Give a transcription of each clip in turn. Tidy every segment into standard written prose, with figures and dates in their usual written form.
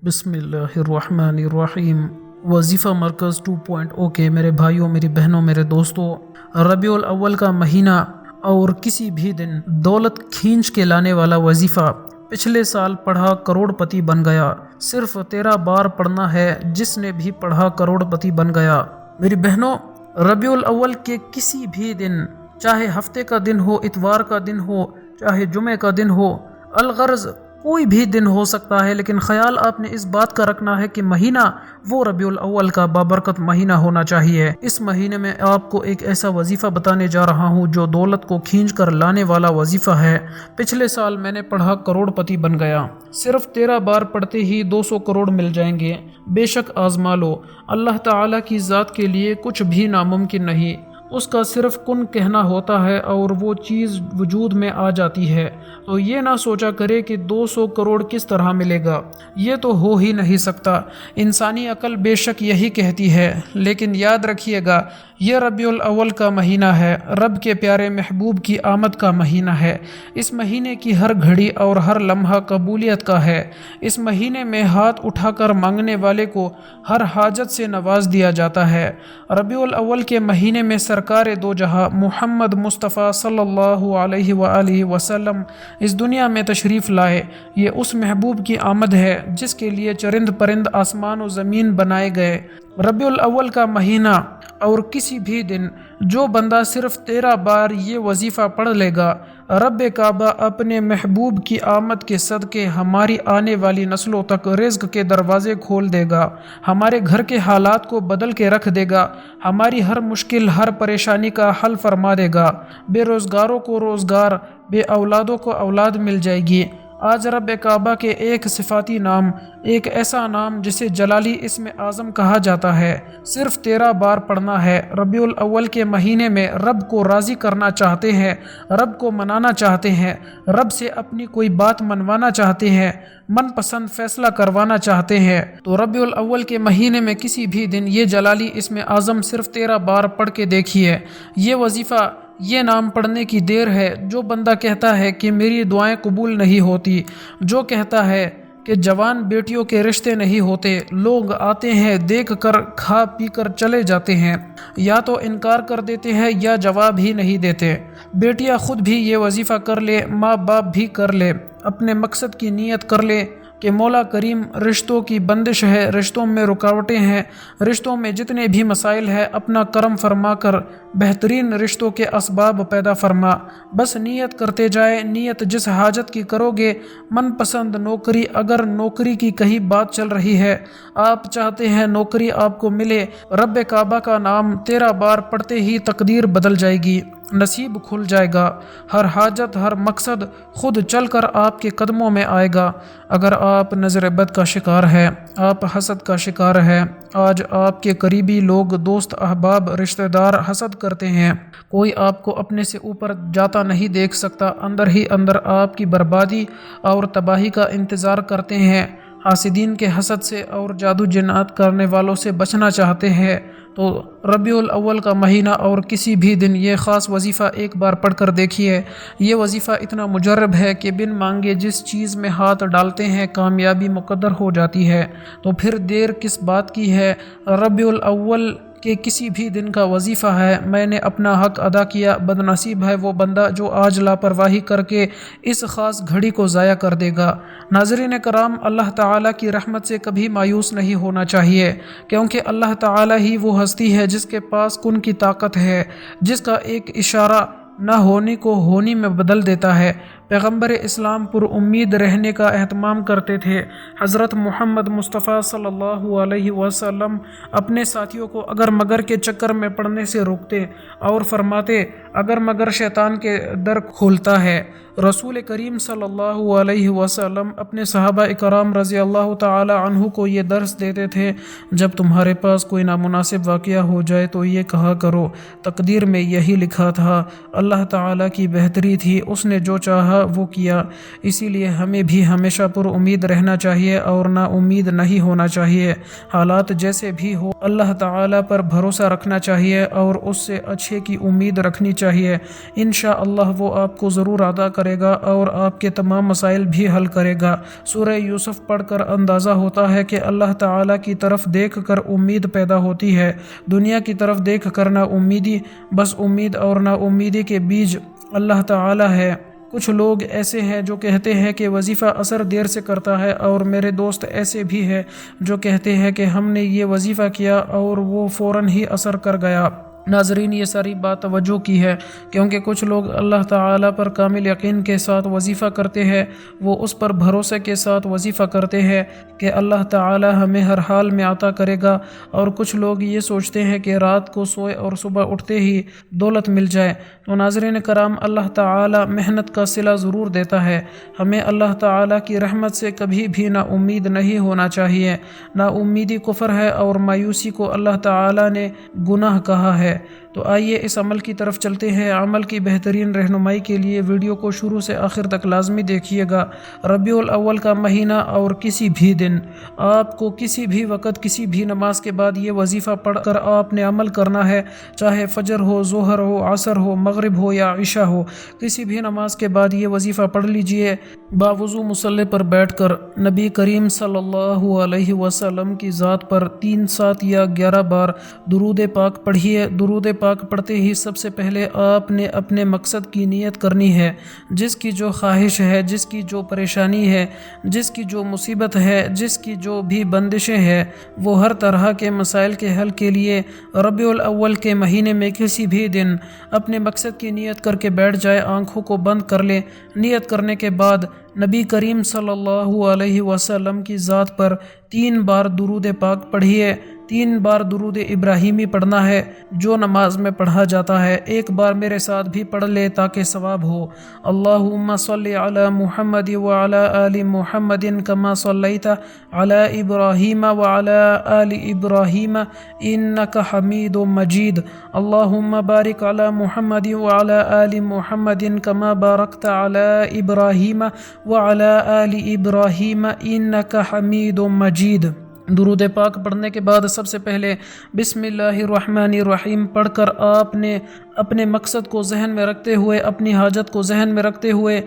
بسم اللہ الرحمن الرحیم۔ وظیفہ مرکز 2.0 کے میرے بھائیوں، میری بہنوں، میرے دوستوں، ربیع الاول کا مہینہ اور کسی بھی دن دولت کھینچ کے لانے والا وظیفہ پچھلے سال پڑھا کروڑ پتی بن گیا۔ صرف 13 بار پڑھنا ہے، جس نے بھی پڑھا کروڑ پتی بن گیا۔ میری بہنوں، ربیع الاول کے کسی بھی دن، چاہے ہفتے کا دن ہو، اتوار کا دن ہو، چاہے جمعے کا دن ہو، الغرض کوئی بھی دن ہو سکتا ہے، لیکن خیال آپ نے اس بات کا رکھنا ہے کہ مہینہ وہ ربیع الاول کا بابرکت مہینہ ہونا چاہیے۔ اس مہینے میں آپ کو ایک ایسا وظیفہ بتانے جا رہا ہوں جو دولت کو کھینچ کر لانے والا وظیفہ ہے۔ پچھلے سال میں نے پڑھا کروڑ پتی بن گیا۔ صرف 13 بار پڑھتے ہی 200 کروڑ مل جائیں گے۔ بے شک آزما لو، اللہ تعالیٰ کی ذات کے لیے کچھ بھی ناممکن نہیں۔ اس کا صرف کن کہنا ہوتا ہے اور وہ چیز وجود میں آ جاتی ہے۔ تو یہ نہ سوچا کرے کہ 200 کروڑ کس طرح ملے گا، یہ تو ہو ہی نہیں سکتا۔ انسانی عقل بے شک یہی کہتی ہے، لیکن یاد رکھیے گا یہ ربیع الاول کا مہینہ ہے، رب کے پیارے محبوب کی آمد کا مہینہ ہے۔ اس مہینے کی ہر گھڑی اور ہر لمحہ قبولیت کا ہے۔ اس مہینے میں ہاتھ اٹھا کر مانگنے والے کو ہر حاجت سے نواز دیا جاتا ہے۔ ربیع الاول کے مہینے میں سرکار دو جہاں محمد مصطفیٰ صلی اللہ علیہ وآلہ وسلم اس دنیا میں تشریف لائے۔ یہ اس محبوب کی آمد ہے جس کے لیے چرند پرند آسمان و زمین بنائے گئے۔ ربیع الاول کا مہینہ اور کسی بھی دن جو بندہ صرف 13 بار یہ وظیفہ پڑھ لے گا، رب کعبہ اپنے محبوب کی آمد کے صدقے ہماری آنے والی نسلوں تک رزق کے دروازے کھول دے گا، ہمارے گھر کے حالات کو بدل کے رکھ دے گا، ہماری ہر مشکل، ہر پریشانی کا حل فرما دے گا، بے روزگاروں کو روزگار، بے اولادوں کو اولاد مل جائے گی۔ آج رب کعبہ کے ایک صفاتی نام، ایک ایسا نام جسے جلالی اسم اعظم کہا جاتا ہے، صرف 13 بار پڑھنا ہے۔ ربیع الاول کے مہینے میں رب کو راضی کرنا چاہتے ہیں، رب کو منانا چاہتے ہیں، رب سے اپنی کوئی بات منوانا چاہتے ہیں، من پسند فیصلہ کروانا چاہتے ہیں، تو ربیع الاول کے مہینے میں کسی بھی دن یہ جلالی اسم اعظم صرف 13 بار پڑھ کے دیکھیے۔ یہ وظیفہ، یہ نام پڑھنے کی دیر ہے۔ جو بندہ کہتا ہے کہ میری دعائیں قبول نہیں ہوتی، جو کہتا ہے کہ جوان بیٹیوں کے رشتے نہیں ہوتے، لوگ آتے ہیں دیکھ کر کھا پی کر چلے جاتے ہیں، یا تو انکار کر دیتے ہیں یا جواب ہی نہیں دیتے۔ بیٹیاں خود بھی یہ وظیفہ کر لے، ماں باپ بھی کر لے، اپنے مقصد کی نیت کر لے کہ مولا کریم رشتوں کی بندش ہے، رشتوں میں رکاوٹیں ہیں، رشتوں میں جتنے بھی مسائل ہیں اپنا کرم فرما کر بہترین رشتوں کے اسباب پیدا فرما۔ بس نیت کرتے جائے، نیت جس حاجت کی کرو گے، من پسند نوکری، اگر نوکری کی کہیں بات چل رہی ہے، آپ چاہتے ہیں نوکری آپ کو ملے، رب کعبہ کا نام 13 بار پڑھتے ہی تقدیر بدل جائے گی، نصیب کھل جائے گا، ہر حاجت، ہر مقصد خود چل کر آپ کے قدموں میں آئے گا۔ اگر آپ نظر بد کا شکار ہے، آپ حسد کا شکار ہے، آج آپ کے قریبی لوگ، دوست، احباب، رشتہ دار حسد کرتے ہیں، کوئی آپ کو اپنے سے اوپر جاتا نہیں دیکھ سکتا، اندر ہی اندر آپ کی بربادی اور تباہی کا انتظار کرتے ہیں، حاسدین کے حسد سے اور جادو جنات کرنے والوں سے بچنا چاہتے ہیں، تو ربیع الاول کا مہینہ اور کسی بھی دن یہ خاص وظیفہ ایک بار پڑھ کر دیکھیے۔ یہ وظیفہ اتنا مجرب ہے کہ بن مانگے جس چیز میں ہاتھ ڈالتے ہیں کامیابی مقدر ہو جاتی ہے، تو پھر دیر کس بات کی ہے؟ ربیع الاول کہ کسی بھی دن کا وظیفہ ہے، میں نے اپنا حق ادا کیا، بدنصیب ہے وہ بندہ جو آج لاپرواہی کر کے اس خاص گھڑی کو ضائع کر دے گا۔ ناظرین کرام، اللہ تعالیٰ کی رحمت سے کبھی مایوس نہیں ہونا چاہیے، کیونکہ اللہ تعالیٰ ہی وہ ہستی ہے جس کے پاس کن کی طاقت ہے، جس کا ایک اشارہ نہ ہونی کو ہونی میں بدل دیتا ہے۔ پیغمبر اسلام پر امید رہنے کا اہتمام کرتے تھے۔ حضرت محمد مصطفیٰ صلی اللہ علیہ وسلم اپنے ساتھیوں کو اگر مگر کے چکر میں پڑنے سے روکتے اور فرماتے اگر مگر شیطان کے در کھولتا ہے۔ رسول کریم صلی اللہ علیہ وسلم اپنے صحابہ اکرام رضی اللہ تعالی عنہ کو یہ درس دیتے تھے، جب تمہارے پاس کوئی نامناسب واقعہ ہو جائے تو یہ کہا کرو تقدیر میں یہی لکھا تھا، اللہ تعالیٰ کی بہتری تھی، اس نے جو چاہا وہ کیا۔ اسی لیے ہمیں بھی ہمیشہ پر امید رہنا چاہیے اور نا امید نہیں ہونا چاہیے۔ حالات جیسے بھی ہو اللہ تعالیٰ پر بھروسہ رکھنا چاہیے اور اس سے اچھے کی امید رکھنی چاہیے، انشاءاللہ وہ آپ کو ضرور ادا کرے گا اور آپ کے تمام مسائل بھی حل کرے گا۔ سورہ یوسف پڑھ کر اندازہ ہوتا ہے کہ اللہ تعالیٰ کی طرف دیکھ کر امید پیدا ہوتی ہے، دنیا کی طرف دیکھ کر نا امیدی، بس امید اور نا امیدی کے بیچ اللہ تعالیٰ ہے۔ کچھ لوگ ایسے ہیں جو کہتے ہیں کہ وظیفہ اثر دیر سے کرتا ہے، اور میرے دوست ایسے بھی ہیں جو کہتے ہیں کہ ہم نے یہ وظیفہ کیا اور وہ فوراً ہی اثر کر گیا۔ ناظرین، یہ ساری بات توجہ کی ہے، کیونکہ کچھ لوگ اللہ تعالیٰ پر کامل یقین کے ساتھ وظیفہ کرتے ہیں، وہ اس پر بھروسے کے ساتھ وظیفہ کرتے ہیں کہ اللہ تعالیٰ ہمیں ہر حال میں عطا کرے گا، اور کچھ لوگ یہ سوچتے ہیں کہ رات کو سوئے اور صبح اٹھتے ہی دولت مل جائے۔ تو ناظرین کرام، اللہ تعالیٰ محنت کا صلہ ضرور دیتا ہے، ہمیں اللہ تعالیٰ کی رحمت سے کبھی بھی نا امید نہیں ہونا چاہیے۔ نا امیدی کفر ہے اور مایوسی کو اللہ تعالیٰ نے گناہ کہا ہے۔ تو آئیے اس عمل کی طرف چلتے ہیں۔ عمل کی بہترین رہنمائی کے لیے ویڈیو کو شروع سے آخر تک لازمی دیکھیے گا۔ ربیع الاول کا مہینہ اور کسی بھی دن آپ کو کسی بھی وقت کسی بھی نماز کے بعد یہ وظیفہ پڑھ کر آپ نے عمل کرنا ہے، چاہے فجر ہو، ظہر ہو، عصر ہو، مغرب ہو یا عشاء ہو، کسی بھی نماز کے بعد یہ وظیفہ پڑھ لیجئے۔ باوضو مصلی پر بیٹھ کر نبی کریم صلی اللہ علیہ وسلم کی ذات پر 3، 7 یا 11 بار درود پاک پڑھیے۔ درود پاک پڑھتے ہی سب سے پہلے آپ نے اپنے مقصد کی نیت کرنی ہے، جس کی جو خواہش ہے، جس کی جو پریشانی ہے، جس کی جو مصیبت ہے، جس کی جو بھی بندشیں ہیں، وہ ہر طرح کے مسائل کے حل کے لیے ربیع الاول کے مہینے میں کسی بھی دن اپنے مقصد کی نیت کر کے بیٹھ جائے، آنکھوں کو بند کر لے۔ نیت کرنے کے بعد نبی کریم صلی اللہ علیہ وسلم کی ذات پر 3 بار درود پاک پڑھیے۔ 3 بار درود ابراہیمی پڑھنا ہے جو نماز میں پڑھا جاتا ہے۔ ایک بار میرے ساتھ بھی پڑھ لے تاکہ ثواب ہو۔ اللہم صلی علی محمد وعلی آل محمد کما صلیت علی ابراہیم وعلی آل ابراہیم انک حمید مجید۔ اللہم بارک علی محمد وعلی آل محمد کما بارکت علی ابراہیم وعلی آل ابراہیم انک حمید مجید۔ درود پاک پڑھنے کے بعد سب سے پہلے بسم اللہ الرحمن الرحیم پڑھ کر آپ نے اپنے مقصد کو ذہن میں رکھتے ہوئے، اپنی حاجت کو ذہن میں رکھتے ہوئے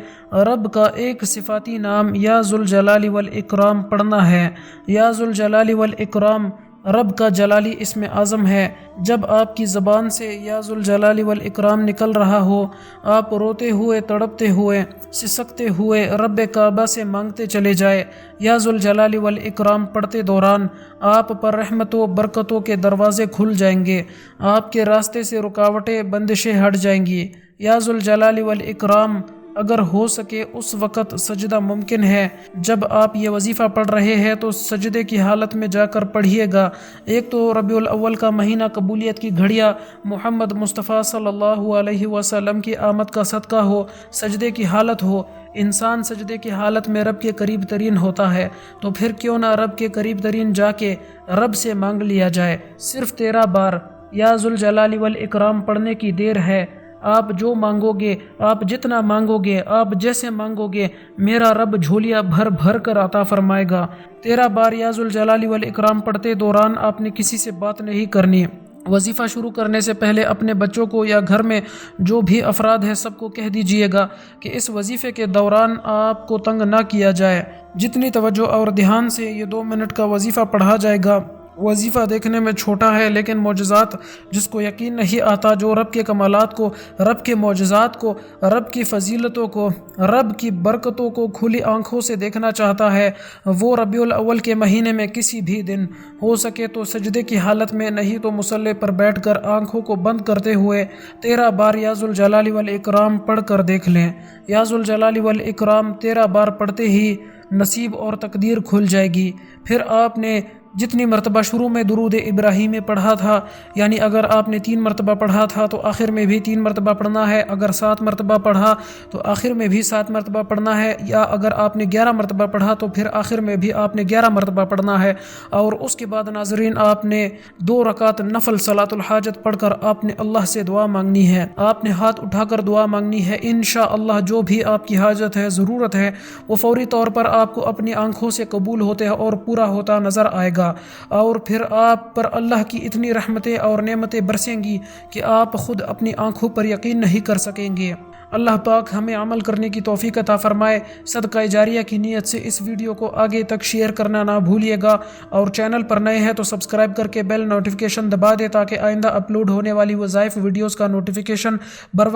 رب کا ایک صفاتی نام یا ذوالجلال والاکرام پڑھنا ہے۔ یا ذوالجلال والاکرام رب کا جلالی اسم اعظم ہے۔ جب آپ کی زبان سے یا ذوالجلال والاکرام نکل رہا ہو، آپ روتے ہوئے، تڑپتے ہوئے، سسکتے ہوئے رب کعبہ سے مانگتے چلے جائے۔ یا ذوالجلال والاکرام پڑھتے دوران آپ پر رحمت و برکتوں کے دروازے کھل جائیں گے، آپ کے راستے سے رکاوٹیں، بندشیں ہٹ جائیں گی۔ یا ذوالجلال والاکرام اگر ہو سکے اس وقت سجدہ ممکن ہے، جب آپ یہ وظیفہ پڑھ رہے ہیں تو سجدے کی حالت میں جا کر پڑھیے گا۔ ایک تو ربیع الاول کا مہینہ قبولیت کی گھڑیاں محمد مصطفیٰ صلی اللہ علیہ وسلم کی آمد کا صدقہ ہو، سجدے کی حالت ہو۔ انسان سجدے کی حالت میں رب کے قریب ترین ہوتا ہے، تو پھر کیوں نہ رب کے قریب ترین جا کے رب سے مانگ لیا جائے۔ صرف 13 بار یا ذوالجلال والاکرام پڑھنے کی دیر ہے۔ آپ جو مانگو گے، آپ جتنا مانگو گے، آپ جیسے مانگو گے، میرا رب جھولیاں بھر بھر کر عطا فرمائے گا۔ 13 بار یا ذوالجلال والاکرام پڑھتے دوران آپ نے کسی سے بات نہیں کرنی۔ وظیفہ شروع کرنے سے پہلے اپنے بچوں کو یا گھر میں جو بھی افراد ہیں سب کو کہہ دیجئے گا کہ اس وظیفے کے دوران آپ کو تنگ نہ کیا جائے۔ جتنی توجہ اور دھیان سے یہ 2 منٹ کا وظیفہ پڑھا جائے گا، وظیفہ دیکھنے میں چھوٹا ہے لیکن معجزات جس کو یقین نہیں آتا، جو رب کے کمالات کو، رب کے معجزات کو، رب کی فضیلتوں کو، رب کی برکتوں کو کھلی آنکھوں سے دیکھنا چاہتا ہے، وہ ربیع الاول کے مہینے میں کسی بھی دن ہو سکے تو سجدے کی حالت میں، نہیں تو مصلی پر بیٹھ کر آنکھوں کو بند کرتے ہوئے 13 بار یا ذوالجلال والاکرام پڑھ کر دیکھ لیں۔ یا ذوالجلال والاکرام 13 بار پڑھتے ہی نصیب اور تقدیر کھل جائے گی۔ پھر آپ نے جتنی مرتبہ شروع میں درود ابراہیمی پڑھا تھا، یعنی اگر آپ نے 3 مرتبہ پڑھا تھا تو آخر میں بھی 3 مرتبہ پڑھنا ہے، اگر 7 مرتبہ پڑھا تو آخر میں بھی 7 مرتبہ پڑھنا ہے، یا اگر آپ نے 11 مرتبہ پڑھا تو پھر آخر میں بھی آپ نے 11 مرتبہ پڑھنا ہے۔ اور اس کے بعد ناظرین آپ نے 2 رکعت نفل صلاۃ الحاجت پڑھ کر آپ نے اللہ سے دعا مانگنی ہے، آپ نے ہاتھ اٹھا کر دعا مانگنی ہے۔ انشاءاللہ جو بھی آپ کی حاجت ہے، ضرورت ہے، وہ فوری طور پر آپ کو اپنی آنکھوں سے قبول ہوتے اور پورا ہوتا نظر آئے گا۔ گا اور پھر آپ پر اللہ کی اتنی رحمتیں اور نعمتیں برسیں گی کہ آپ خود اپنی آنکھوں پر یقین نہیں کر سکیں گے۔ اللہ پاک ہمیں عمل کرنے کی توفیق عطا فرمائے۔ صدقہ جاریہ کی نیت سے اس ویڈیو کو آگے تک شیئر کرنا نہ بھولیے گا، اور چینل پر نئے ہیں تو سبسکرائب کر کے بیل نوٹیفیکیشن دبا دیں تاکہ آئندہ اپلوڈ ہونے والی وظائف ویڈیوز کا نوٹیفیکیشن